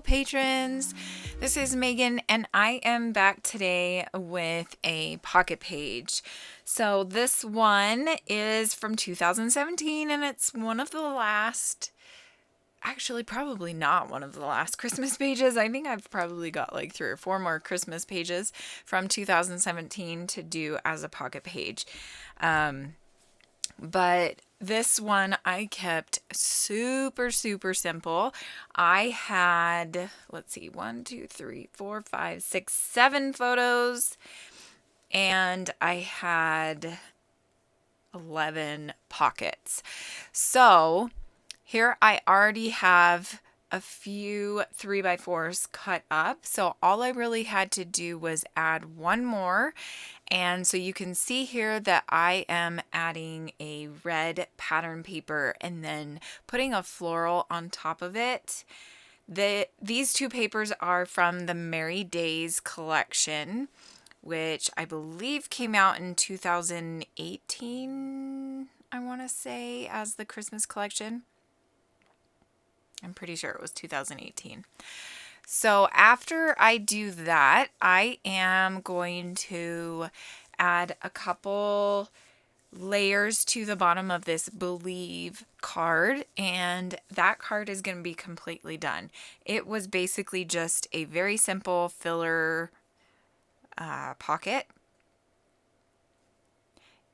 patrons. This is Megan, and I am back today with a pocket page. So this one is from 2017, and it's one of the last, actually probably not one of the last Christmas pages. I think I've probably got like 3 or 4 more Christmas pages from 2017 to do as a pocket page. But this one I kept super simple. I had, let's see, 1, 2, 3, 4, 5, 6, 7 photos, and I had 11 pockets. So here I already have a few 3x4s cut up. So all I really had to do was add one more. And so you can see here that I am adding a red pattern paper and then putting a floral on top of it. These 2 papers are from the Merry Days collection, which I believe came out in 2018, I want to say, as the Christmas collection. I'm pretty sure it was 2018. So after I do that, I am going to add a couple layers to the bottom of this Believe card, and that card is going to be completely done. It was basically just a very simple filler pocket,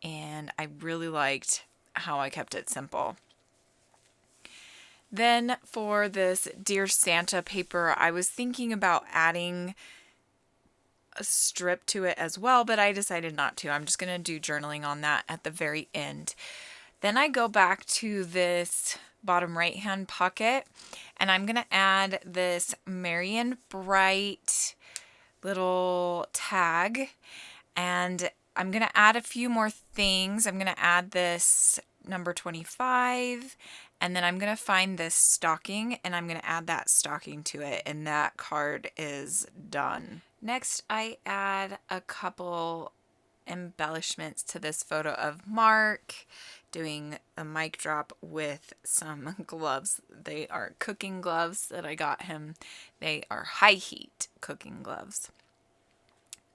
and I really liked how I kept it simple. Then for this Dear Santa paper, I was thinking about adding a strip to it as well, but I decided not to. I'm just going to do journaling on that at the very end. Then I go back to this bottom right hand pocket, and I'm going to add this Merry and Bright little tag, and I'm going to add a few more things. I'm going to add this number 25, and then I'm going to find this stocking, and I'm going to add that stocking to it, and that card is done. Next, I add a couple embellishments to this photo of Mark doing a mic drop with some gloves. They are cooking gloves that I got him. They are high heat cooking gloves.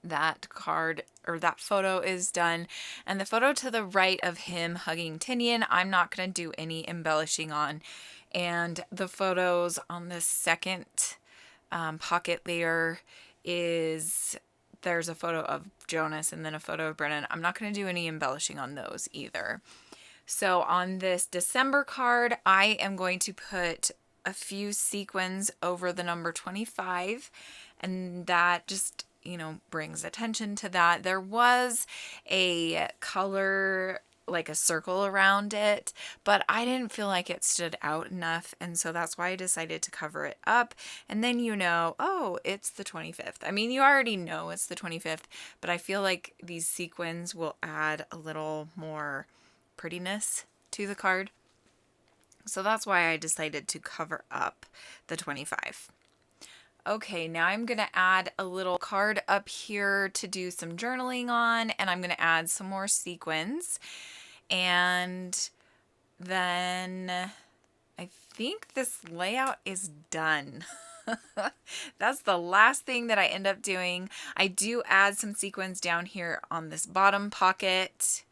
That card, or that photo, is done. And the photo to the right of him hugging Tinian, I'm not going to do any embellishing on. And the photos on this second pocket layer there's a photo of Jonas and then a photo of Brennan. I'm not going to do any embellishing on those either. So on this December card, I am going to put a few sequins over the number 25, and that just, brings attention to that. There was a color, like a circle around it, but I didn't feel like it stood out enough, and so that's why I decided to cover it up. And then oh, it's the 25th. I mean, you already know it's the 25th, but I feel like these sequins will add a little more prettiness to the card. So that's why I decided to cover up the 25. Okay, now I'm going to add a little card up here to do some journaling on, and I'm going to add some more sequins. And then I think this layout is done. That's the last thing that I end up doing. I do add some sequins down here on this bottom pocket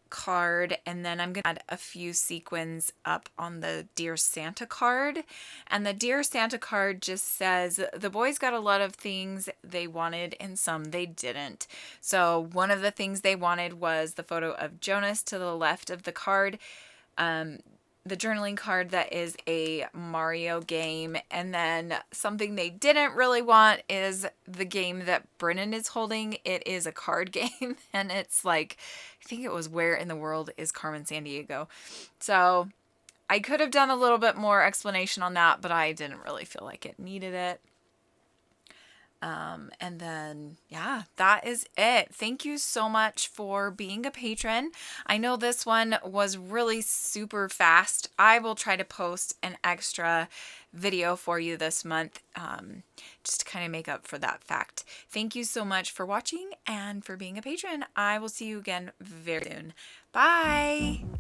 card, and then I'm going to add a few sequins up on the Dear Santa card. And the Dear Santa card just says the boys got a lot of things they wanted and some they didn't. So one of the things they wanted was the photo of Jonas to the left of the card, the journaling card that is a Mario game, and then something they didn't really want is the game that Brennan is holding. It is a card game, and it's like, I think it was Where in the World is Carmen Sandiego. So I could have done a little bit more explanation on that, but I didn't really feel like it needed it. And then, yeah, that is it. Thank you so much for being a patron. I know this one was really super fast. I will try to post an extra video for you this month, just to kind of make up for that fact. Thank you so much for watching and for being a patron. I will see you again very soon. Bye!